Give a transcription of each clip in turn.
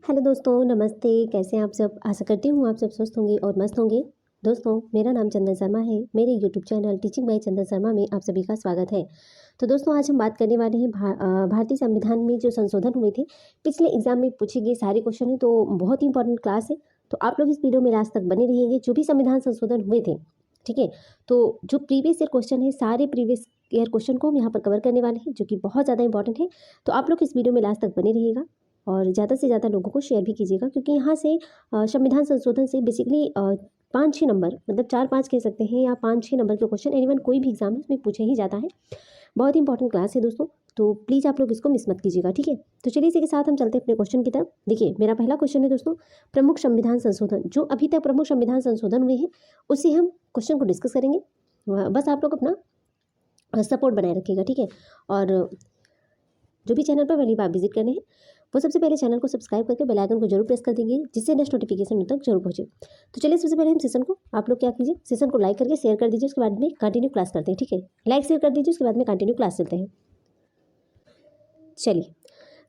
Hello दोस्तों, नमस्ते। कैसे हैं आप सब? आशा करती हूँ आप सब स्वस्थ होंगे और मस्त होंगे। दोस्तों, मेरा नाम चंदन शर्मा है। मेरे यूट्यूब चैनल टीचिंग बाय चंदन शर्मा में आप सभी का स्वागत है। तो दोस्तों, आज हम बात करने वाले हैं भारतीय संविधान में जो संशोधन हुए थे। पिछले एग्जाम में पूछे गए सारे क्वेश्चन हैं, तो बहुत ही इंपॉर्टेंट क्लास है। तो आप लोग इस वीडियो में लास्ट तक बने रहिएंगे। जो भी संविधान संशोधन हुए थे, ठीक है, तो जो प्रीवियस ईयर क्वेश्चन है, सारे प्रीवियस ईयर क्वेश्चन को हम यहाँ पर कवर करने वाले हैं, जो कि बहुत ज़्यादा इंपॉर्टेंट है। तो आप लोग इस वीडियो में लास्ट तक बने रहिएगा और ज़्यादा से ज़्यादा लोगों को शेयर भी कीजिएगा, क्योंकि यहाँ से संविधान संशोधन से बेसिकली 5-6 नंबर, मतलब 4-5 कह सकते हैं, या 5-6 नंबर के क्वेश्चन एनीवन कोई भी एग्जाम है उसमें पूछे ही जाता है। बहुत ही इंपॉर्टेंट क्लास है दोस्तों, तो प्लीज़ आप लोग इसको मिस मत कीजिएगा, ठीक है। तो चलिए इसी के साथ हम चलते हैं अपने क्वेश्चन की तरफ। देखिए, मेरा पहला क्वेश्चन है दोस्तों, प्रमुख संविधान संशोधन। जो अभी तक प्रमुख संविधान संशोधन हुए हैं उससे हम क्वेश्चन को डिस्कस करेंगे। बस आप लोग अपना सपोर्ट बनाए रखिएगा, ठीक है। और जो भी चैनल पर पहली बार विजिट करने हैं वो सबसे पहले चैनल को सब्सक्राइब करके बेल आइकन को जरूर प्रेस कर देंगे, जिससे नेक्स्ट नोटिफिकेशन उन तक जरूर पहुंचे। तो चलिए सबसे पहले हम सेशन को, आप लोग क्या कीजिए, सेशन को लाइक करके शेयर कर दीजिए। उसके बाद में कंटिन्यू क्लास करते हैं, ठीक है। लाइक शेयर कर दीजिए, उसके बाद में कंटिन्यू क्लास चलते हैं। चलिए,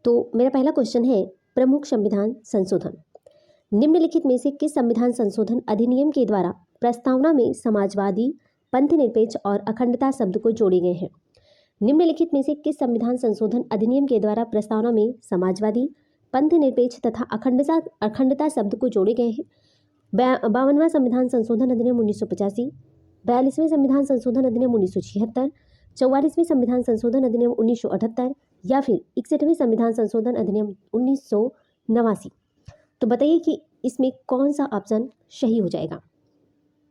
तो मेरा पहला क्वेश्चन है, प्रमुख संविधान संशोधन। निम्नलिखित में से किस संविधान संशोधन अधिनियम के द्वारा प्रस्तावना में समाजवादी, पंथनिरपेक्ष और अखंडता शब्द को जोड़े गए हैं? निम्नलिखित में से किस संविधान संशोधन अधिनियम के द्वारा प्रस्तावना में समाजवादी, पंथनिरपेक्ष तथा अखंडता शब्द को जोड़े गए हैं? 52वां संविधान संशोधन अधिनियम 1985, 42वें संविधान संशोधन अधिनियम 1976, 44वें संविधान संशोधन अधिनियम 1978 या फिर 61वें संविधान संशोधन अधिनियम 1989। तो बताइए कि इसमें कौन सा ऑप्शन सही हो जाएगा?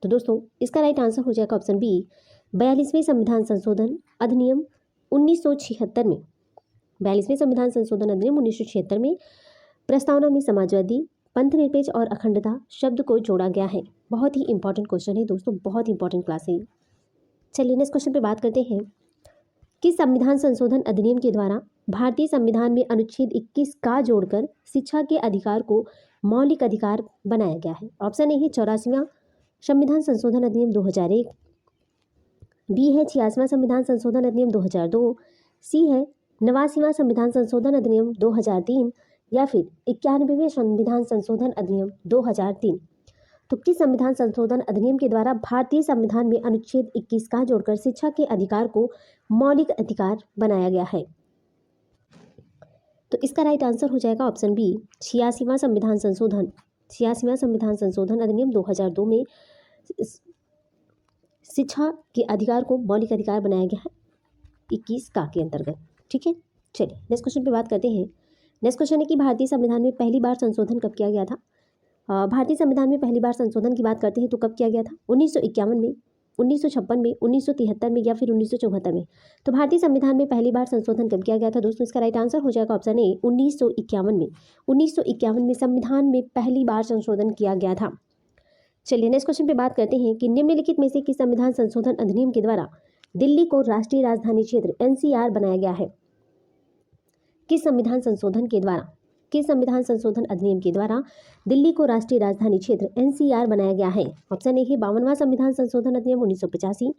तो दोस्तों, इसका राइट आंसर हो जाएगा ऑप्शन बी, 42वें संविधान संशोधन अधिनियम 1976 में। 42वें संविधान संशोधन अधिनियम 1976 में प्रस्तावना में समाजवादी, पंथनिरपेक्ष और अखंडता शब्द को जोड़ा गया है। बहुत ही इंपॉर्टेंट क्वेश्चन है दोस्तों, बहुत इंपॉर्टेंट क्लास है। चलिए नेक्स्ट क्वेश्चन पे बात करते हैं। किस संविधान संशोधन अधिनियम के द्वारा भारतीय संविधान में अनुच्छेद 21 का जोड़कर शिक्षा के अधिकार को मौलिक अधिकार बनाया गया है? ऑप्शन ए है 84वां संविधान संशोधन अधिनियम 2001, बी है 86वां संविधान संशोधन अधिनियम 2002, सी है 89वां संविधान संशोधन अधिनियम 2003 या फिर 91वें संविधान संशोधन अधिनियम 2003। तो किस संविधान संशोधन अधिनियम के द्वारा भारतीय संविधान में अनुच्छेद 21 का जोड़कर शिक्षा के अधिकार को मौलिक अधिकार बनाया गया है? तो इसका राइट आंसर हो जाएगा ऑप्शन बी, 86वां संविधान संशोधन अधिनियम 2002 में शिक्षा के अधिकार को मौलिक अधिकार बनाया गया है 21 का के अंतर्गत, ठीक है। चलिए नेक्स्ट क्वेश्चन पे बात करते हैं। नेक्स्ट क्वेश्चन है कि भारतीय संविधान में पहली बार संशोधन कब किया गया था? भारतीय संविधान में पहली बार संशोधन की बात करते हैं तो कब किया गया था? 1951 में, 1956 में, 1973 में या फिर 1974 में? तो भारतीय संविधान में पहली बार संशोधन कब किया गया था दोस्तों? इसका राइट आंसर हो जाएगा ऑप्शन ए, 1951 में। 1951 में संविधान में पहली बार संशोधन किया गया था। चलिए नेक्स्ट क्वेश्चन पे बात करते हैं कि निम्नलिखित में से किस संविधान संशोधन अधिनियम के द्वारा दिल्ली को राष्ट्रीय राजधानी क्षेत्र एनसीआर बनाया गया है? किस संविधान संशोधन अधिनियम के द्वारा दिल्ली को राष्ट्रीय राजधानी क्षेत्र एनसीआर बनाया गया है? ऑप्शन ए है 52वां संविधान संशोधन अधिनियम 1985,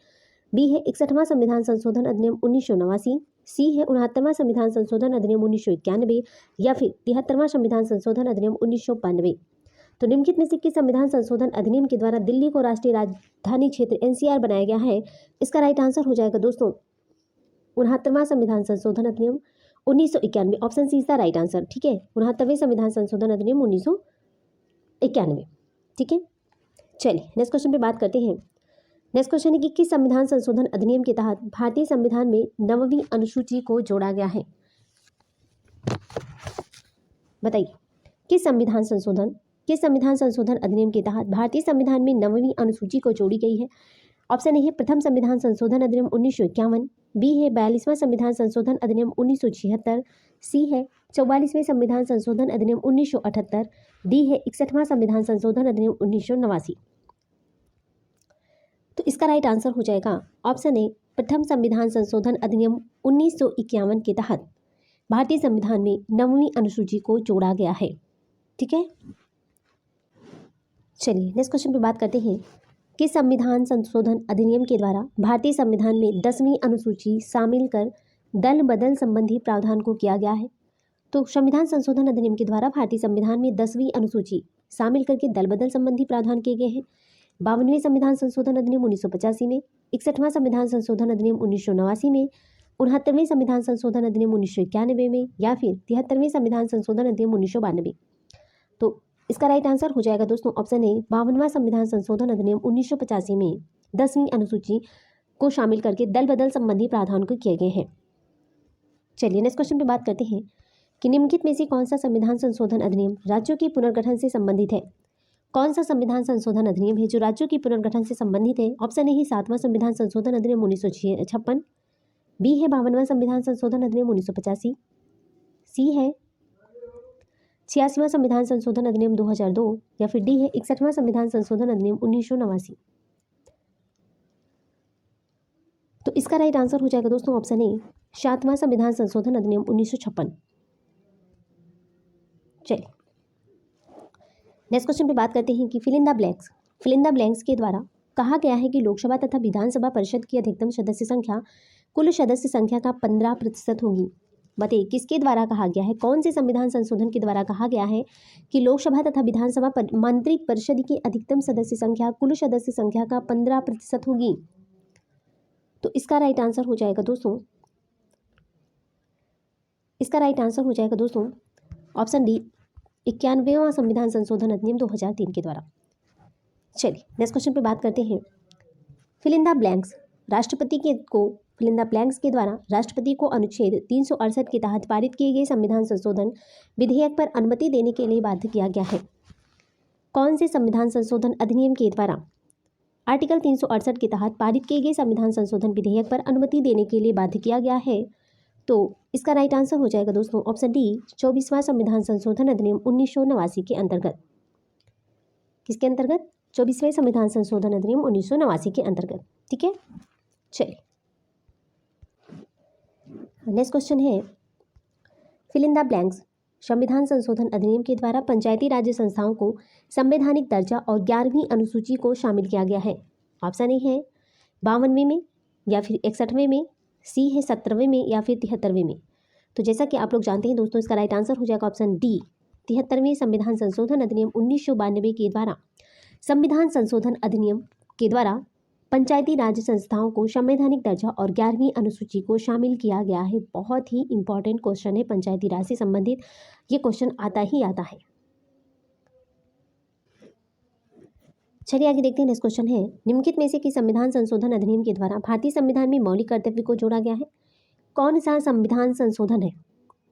बी है 61वां संविधान संशोधन अधिनियम 1989, सी है 69वां संविधान संशोधन अधिनियम 1991 या फिर 73वां संविधान संशोधन अधिनियम 1992। तो निम्नलिखित में से किस संविधान संशोधन अधिनियम के द्वारा दिल्ली को राष्ट्रीय राजधानी क्षेत्र एनसीआर बनाया गया है? इसका राइट आंसर हो जाएगा दोस्तों 69वां संविधान संशोधन अधिनियम 1991। Option C is the right answer, ठीक है। 69वें संविधान संशोधन अधिनियम 1991, ठीक है। चलिए नेक्स्ट क्वेश्चन पे बात करते हैं। नेक्स्ट क्वेश्चन है कि किस संविधान संशोधन अधिनियम के तहत भारतीय संविधान में 9वीं अनुसूची को जोड़ा गया है? बताइए, किस संविधान संशोधन अधिनियम के तहत भारतीय संविधान में 9वीं अनुसूची को जोड़ी गई है? ऑप्शन ए है प्रथम संविधान संशोधन अधिनियम 1951, बी है 42वां संविधान संशोधन अधिनियम 1976, सी है 44वें संविधान संशोधन अधिनियम 1978, डी है 61वां संविधान संशोधन अधिनियम 1989। तो इसका राइट आंसर हो जाएगा ऑप्शन ए, प्रथम संविधान संशोधन अधिनियम 1951 के तहत भारतीय संविधान में 9वीं अनुसूची को जोड़ा गया है, ठीक है। चलिए नेक्स्ट क्वेश्चन पे बात करते हैं कि संविधान संशोधन अधिनियम के द्वारा भारतीय संविधान में 10वीं अनुसूची शामिल कर दल बदल संबंधी प्रावधान को किया गया है? तो संविधान संशोधन अधिनियम के द्वारा भारतीय संविधान में 10वीं अनुसूची शामिल करके दल बदल संबंधी प्रावधान किए गए हैं। 52वें संविधान संशोधन अधिनियम 1985 में, 61वां संविधान संशोधन अधिनियम 1989 में, 69वें संविधान संशोधन अधिनियम 1991 में या फिर 73वें संविधान संशोधन अधिनियम 1992। तो इसका राइट आंसर हो जाएगा दोस्तों ऑप्शन ए 52वां संविधान संशोधन अधिनियम 1985 में 10वीं अनुसूची को शामिल करके दल बदल संबंधी प्रावधान को किए गए हैं। चलिए नेक्स्ट क्वेश्चन पे बात करते हैं कि निम्नलिखित में से कौन सा संविधान संशोधन अधिनियम राज्यों के पुनर्गठन से संबंधित है। कौन सा संविधान संशोधन अधिनियम है जो राज्यों के पुनर्गठन से संबंधित है। ऑप्शन ए है 7वां संविधान संशोधन अधिनियम 1956, बी है 52वां संविधान संशोधन अधिनियम 1985, सी है 86वां संविधान संशोधन अधिनियम 2002 या फिर डी है 61वां संविधान संशोधन अधिनियम 1989। तो इसका राइट आंसर हो जाएगा दोस्तों ऑप्शन ए 7वां संविधान संशोधन अधिनियम 1956। चलिए नेक्स्ट क्वेश्चन पे बात करते हैं कि fill in the blanks. Fill in the blanks के द्वारा कहा गया है कि लोकसभा तथा विधानसभा परिषद की अधिकतम सदस्य संख्या कुल सदस्य संख्या का 15% होगी। बताइए किसके द्वारा कहा गया है, कौन से संविधान संशोधन के द्वारा कहा गया है कि लोकसभा तथा विधानसभा मंत्री परिषद की अधिकतम सदस्य संख्या कुल सदस्य संख्या का 15% होगी। तो इसका राइट आंसर हो जाएगा दोस्तों, इसका राइट आंसर हो जाएगा दोस्तों ऑप्शन डी 91वां संविधान संशोधन अधिनियम 2003 के द्वारा। चलिए नेक्स्ट क्वेश्चन पे बात करते हैं फिल इन द ब्लैंक्स। राष्ट्रपति को फिल इन द ब्लैंक्स के द्वारा राष्ट्रपति को अनुच्छेद 368 के तहत पारित किए गए संविधान संशोधन विधेयक पर अनुमति देने के लिए बाध्य किया गया है। कौन से संविधान संशोधन अधिनियम के द्वारा आर्टिकल 368 के तहत पारित किए गए संविधान संशोधन विधेयक पर अनुमति देने के लिए बाध्य किया गया है। तो इसका राइट आंसर हो जाएगा दोस्तों ऑप्शन डी 24वां संविधान संशोधन अधिनियम 1989 के अंतर्गत। किसके अंतर्गत? 24वें संविधान संशोधन अधिनियम 1989 के अंतर्गत। ठीक है, चलिए नेक्स्ट क्वेश्चन है फिल इन द ब्लैंक्स। संविधान संशोधन अधिनियम के द्वारा पंचायती राज संस्थाओं को संवैधानिक दर्जा और 11वीं अनुसूची को शामिल किया गया है। ऑप्शन ए है 52वें में या फिर 61वें में, सी है 17वें में या फिर 73वें में। तो जैसा कि आप लोग जानते हैं दोस्तों, इसका राइट आंसर हो जाएगा ऑप्शन डी 73वें संविधान संशोधन अधिनियम 1992 के द्वारा संविधान संशोधन अधिनियम के द्वारा पंचायती राज संस्थाओं को संवैधानिक दर्जा और 11वीं अनुसूची को शामिल किया गया है। बहुत ही इंपॉर्टेंट क्वेश्चन है, पंचायती राज से संबंधित ये क्वेश्चन आता ही आता है। चलिए आगे देखते हैं। नेक्स्ट क्वेश्चन है निम्नलिखित में से किस संविधान संशोधन अधिनियम के द्वारा भारतीय संविधान में मौलिक कर्तव्य को जोड़ा गया है। कौन सा संविधान संशोधन है,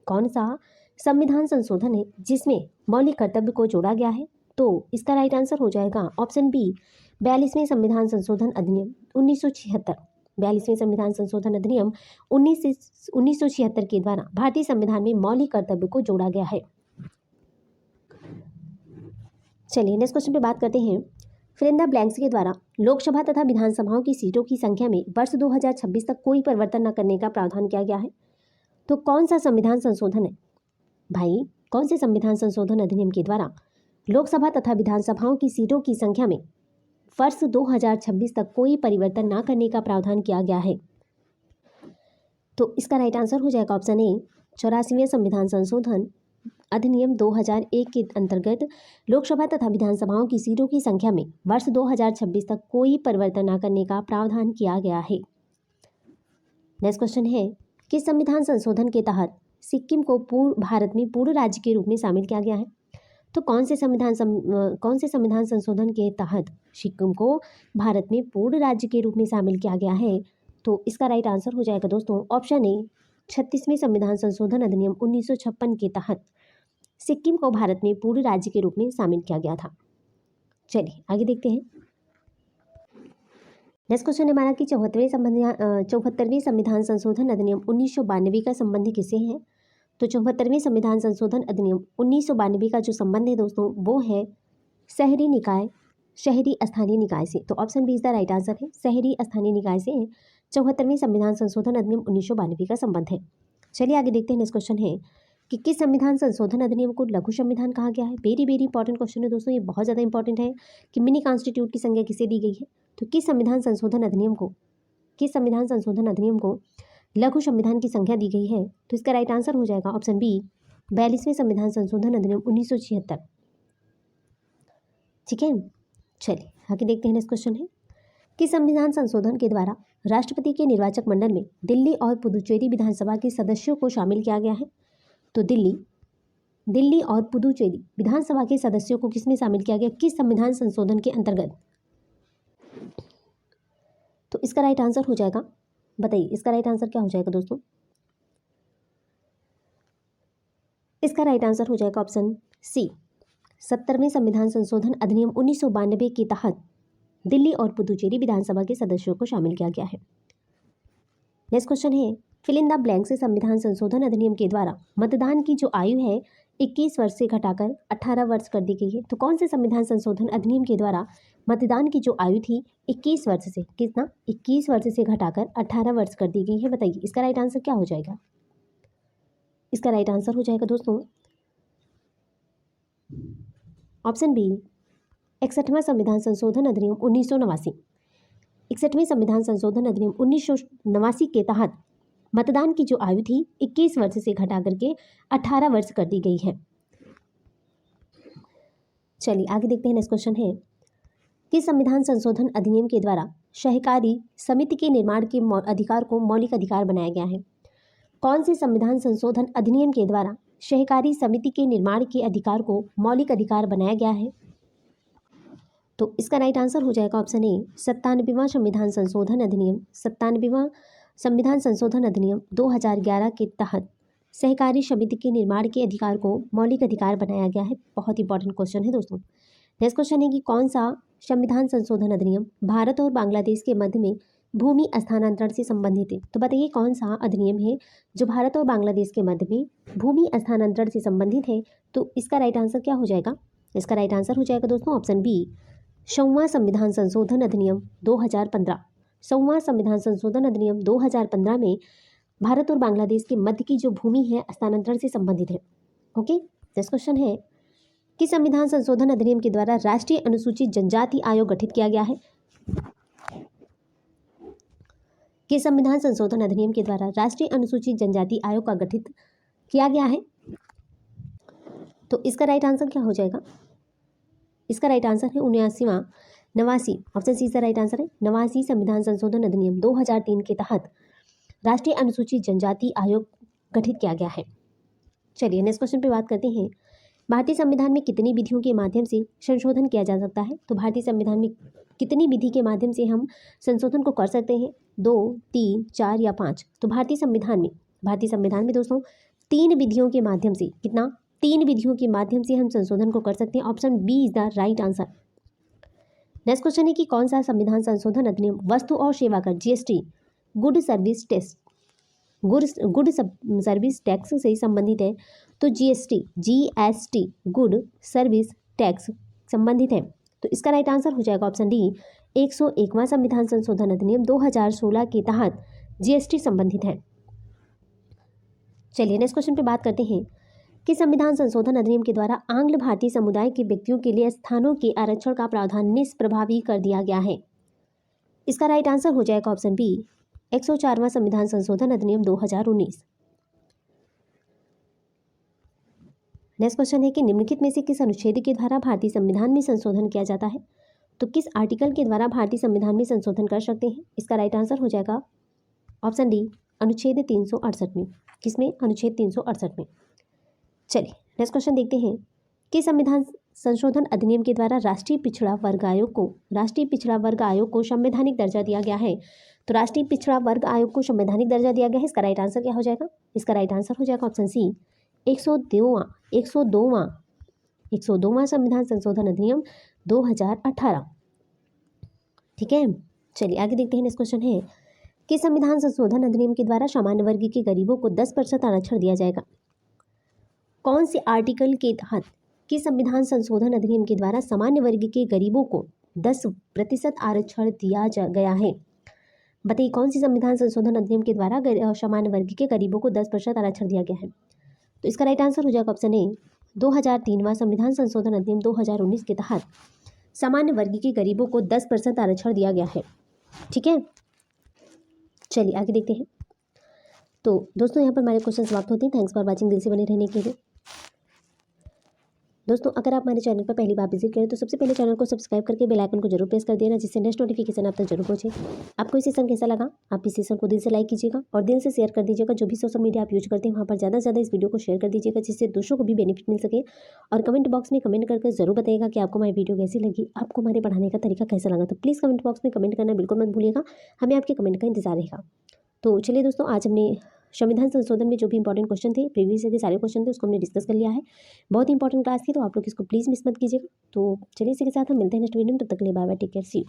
कौन सा संविधान संशोधन है जिसमें मौलिक कर्तव्य को जोड़ा गया है। तो इसका राइट आंसर हो जाएगा ऑप्शन बी 42वें संविधान संशोधन अधिनियम 1976। 42वें संविधान संशोधन अधिनियम 1976 के द्वारा भारतीय संविधान में मौलिक कर्तव्य को जोड़ा गया है। चलिए नेक्स्ट क्वेश्चन पे बात करते हैं फिल इन द ब्लैंक्स के द्वारा लोकसभा तथा विधानसभाओं की सीटों की संख्या में वर्ष 2026 तक कोई परिवर्तन न करने का प्रावधान किया गया है। तो कौन सा संविधान संशोधन है भाई, कौन से संविधान संशोधन अधिनियम के द्वारा लोकसभा तथा विधानसभाओं की सीटों की संख्या में वर्ष 2026 तक कोई परिवर्तन न करने का प्रावधान किया गया है। तो इसका राइट आंसर हो जाएगा ऑप्शन ए 84वें संविधान संशोधन अधिनियम 2001 के अंतर्गत लोकसभा तथा विधानसभाओं की सीटों की संख्या में वर्ष 2026 तक कोई परिवर्तन न करने का प्रावधान किया गया है। नेक्स्ट क्वेश्चन है किस संविधान संशोधन के तहत सिक्किम को भारत में पूर्ण राज्य के रूप में शामिल किया गया है। तो कौन से संविधान संशोधन के तहत सिक्किम को भारत में पूर्ण राज्य के रूप में शामिल किया गया है। तो इसका राइट आंसर हो जाएगा दोस्तों ऑप्शन ए 36वें संविधान संशोधन अधिनियम 1956 के तहत सिक्किम को भारत में पूर्ण राज्य के रूप में शामिल किया गया था। चलिए आगे देखते हैं। नेक्स्ट क्वेश्चन है हमारा कि 74वें संविधान संशोधन अधिनियम 1992 का संबंध किससे है। तो 74वें संविधान संशोधन अधिनियम 1992 का जो संबंध है दोस्तों वो है शहरी स्थानीय निकाय से। तो option B is the right answer है, शहरी स्थानीय निकाय से 74वें संविधान संशोधन अधिनियम 1992 का संबंध है। चलिए आगे देखते हैं। नेक्स्ट क्वेश्चन है कि किस संविधान संशोधन अधिनियम को लघु संविधान कहा गया है। वेरी वेरी इंपॉर्टेंट क्वेश्चन है दोस्तों, ये बहुत ज़्यादा इंपॉर्टेंट है कि मिनी कॉन्स्टिट्यूट की संज्ञा किसे दी गई है। तो किस संविधान संशोधन अधिनियम को लघु संविधान की संज्ञा दी गई है। तो इसका राइट आंसर हो जाएगा ऑप्शन बी 42वें संविधान संशोधन अधिनियम 1976। ठीक है, चलिए आगे देखते हैं। नेक्स्ट क्वेश्चन है कि संविधान संशोधन के द्वारा राष्ट्रपति के निर्वाचक मंडल में दिल्ली और पुदुचेरी विधानसभा के सदस्यों को शामिल किया गया है। तो दिल्ली और पुदुचेरी विधानसभा के सदस्यों को किसमें शामिल किया गया, किस संविधान संशोधन के अंतर्गत? तो इसका राइट आंसर हो जाएगा, बताइए इसका राइट आंसर क्या हो जाएगा दोस्तों? इसका राइट आंसर हो जाएगा ऑप्शन सी, 70वें संविधान संशोधन अधिनियम 1992 के तहत दिल्ली और पुदुचेरी विधानसभा के सदस्यों को शामिल किया गया है। नेक्स्ट क्वेश्चन है फिल इन द ब्लैंक से संविधान संशोधन अधिनियम के द्वारा मतदान की जो आयु है 21 वर्ष से घटाकर 18 वर्ष कर दी गई है। तो कौन से संविधान संशोधन अधिनियम के द्वारा मतदान की जो आयु थी 21 वर्ष से कितना 21 वर्ष से घटाकर 18 वर्ष कर दी गई है? बताइए इसका राइट आंसर क्या हो जाएगा? इसका राइट आंसर हो जाएगा दोस्तों ऑप्शन बी, 61वां संविधान संशोधन अधिनियम 1989। 61वें संविधान संशोधन अधिनियम 1989 के तहत मतदान की जो आयु थी 21 वर्ष से घटा करके 18 वर्ष कर दी गई है। चलिए आगे देखते हैं। नेक्स्ट क्वेश्चन है कि संविधान संशोधन अधिनियम के द्वारा सहकारी समिति के निर्माण के अधिकार को मौलिक अधिकार बनाया गया है। कौन से संविधान संशोधन अधिनियम के द्वारा सहकारी समिति के निर्माण के अधिकार को मौलिक अधिकार बनाया गया है? तो इसका राइट आंसर हो जाएगा ऑप्शन ए, 97वां संविधान संशोधन अधिनियम 97वां संविधान संशोधन अधिनियम 2011 के तहत सहकारी समिति के निर्माण के अधिकार को मौलिक अधिकार बनाया गया है। बहुत इंपॉर्टेंट क्वेश्चन है दोस्तों। नेक्स्ट क्वेश्चन है कि कौन सा संविधान संशोधन अधिनियम भारत और बांग्लादेश के मध्य में भूमि स्थानांतरण से संबंधित है? तो बताइए कौन सा अधिनियम है जो भारत और बांग्लादेश के मध्य में भूमि स्थानांतरण से संबंधित है? तो इसका राइट आंसर क्या हो जाएगा? इसका राइट आंसर हो जाएगा दोस्तों ऑप्शन बी, 6वां संविधान संशोधन अधिनियम 2015। 6वां संविधान संशोधन अधिनियम 2015 में भारत और बांग्लादेश के मध्य की जो भूमि है स्थानांतरण से संबंधित है। ओके, नेक्स्ट क्वेश्चन है कि संविधान संशोधन अधिनियम के द्वारा राष्ट्रीय अनुसूचित जनजाति आयोग गठित किया गया है। कि संविधान संशोधन अधिनियम के द्वारा राष्ट्रीय अनुसूचित जनजाति आयोग का गठित किया गया है। तो इसका राइट आंसर क्या हो जाएगा? इसका राइट आंसर है 89 ऑप्शन सी इसका राइट आंसर है 89 संविधान संशोधन अधिनियम 2003 के तहत राष्ट्रीय अनुसूचित जनजाति आयोग गठित किया गया है। चलिए नेक्स्ट क्वेश्चन पे बात करते हैं। भारतीय संविधान में कितनी विधियों के माध्यम से संशोधन किया जा सकता है? तो भारतीय संविधान में कितनी विधि के माध्यम से हम संशोधन को कर सकते हैं? 2, 3, 4 या 5? तो भारतीय संविधान में दोस्तों 3 विधियों के माध्यम से, कितना 3 विधियों के माध्यम से हम संशोधन को कर सकते हैं। Option B is the right answer. Next question है कि कौन सा संविधान संशोधन अधिनियम वस्तु और सेवा कर GST गुड सर्विस टैक्स से संबंधित है? तो GST गुड सर्विस टैक्स संबंधित है। तो इसका राइट आंसर हो जाएगा ऑप्शन डी, 101वां संविधान संशोधन अधिनियम 2016 के तहत GST संबंधित है। चलिए नेक्स्ट क्वेश्चन पे बात करते हैं कि संविधान संशोधन अधिनियम के द्वारा आंग्ल भारतीय समुदाय के व्यक्तियों के लिए स्थानों के आरक्षण का प्रावधान निष्प्रभावी कर दिया गया है। इसका राइट आंसर हो जाएगा ऑप्शन बी, 104वां संविधान संशोधन अधिनियम 2019। नेक्स्ट क्वेश्चन है कि निम्नलिखित में से किस अनुच्छेद के द्वारा भारतीय संविधान में संशोधन किया जाता है? तो किस आर्टिकल के द्वारा भारतीय संविधान में संशोधन कर सकते हैं? इसका राइट आंसर हो जाएगा ऑप्शन डी, अनुच्छेद 368 में। किसमें? अनुच्छेद 368 में। चलिए नेक्स्ट क्वेश्चन देखते हैं कि संविधान संशोधन अधिनियम के द्वारा राष्ट्रीय पिछड़ा वर्ग आयोग को संवैधानिक दर्जा दिया गया है। तो राष्ट्रीय पिछड़ा वर्ग आयोग को संवैधानिक दर्जा दिया गया है। इसका राइट आंसर क्या हो जाएगा? इसका राइट आंसर हो जाएगा ऑप्शन सी, 102वां संविधान संशोधन अधिनियम 2018। ठीक है, चलिए आगे देखते हैं। नेक्स्ट क्वेश्चन है कि संविधान संशोधन अधिनियम के द्वारा सामान्य वर्ग के गरीबों को 10% आरक्षण दिया जाएगा। कौन से आर्टिकल के तहत कि संविधान संशोधन अधिनियम के द्वारा सामान्य वर्ग के गरीबों को 10% आरक्षण दिया गया है? बताइए कौन सी संविधान संशोधन अधिनियम के द्वारा सामान्य वर्ग के गरीबों को 10% आरक्षण दिया गया है? तो इसका राइट आंसर हो जाएगा ऑप्शन ए, 2003वां संविधान संशोधन अधिनियम 2019 के तहत सामान्य वर्ग के गरीबों को 10% आरक्षण दिया गया है। ठीक है, चलिए आगे देखते हैं। तो दोस्तों यहाँ पर हमारे क्वेश्चन समाप्त होते हैं। Thanks for watching. दिल से बने रहने के लिए दोस्तों अगर आप हमारे चैनल पर पहली बार विजिट करें तो सबसे पहले चैनल को सब्सक्राइब करके बेल आइकन को जरूर प्रेस कर देना, जिससे नेक्स्ट नोटिफिकेशन आप तक जरूर पहुंचे। आपको ये सेशन कैसा लगा, आप इस सेशन को दिल से लाइक कीजिएगा और दिल से शेयर कर दीजिएगा। जो भी सोशल मीडिया आप यूज करते हैं वहाँ पर ज़्यादा से ज़्यादा इस वीडियो को शेयर कर दीजिएगा, जिससे दूसरों को भी बेनिफिट मिल सके। और कमेंट बॉक्स में कमेंट करके जरूर बताइएगा कि आपको हमारी वीडियो कैसी लगी, आपको हमारे पढ़ाने का तरीका कैसा लगा। तो प्लीज़ कमेंट बॉक्स में कमेंट करना बिल्कुल मत भूलिएगा, हमें आपके कमेंट का इंतजार रहेगा। तो चलिए दोस्तों, आज हमने संविधान संशोधन में जो भी इंपॉर्टेंट क्वेश्चन थे, प्रीवियस ईयर के सारे क्वेश्चन थे, उसको हमने डिस्कस कर लिया है। बहुत इंपॉर्टेंट क्लास थी, तो आप लोग इसको प्लीज़ मिस मत कीजिएगा। तो चलिए इसी के साथ हम मिलते हैं नेक्स्ट वीडियो में। तब तक के लिए bye bye, take care, see you.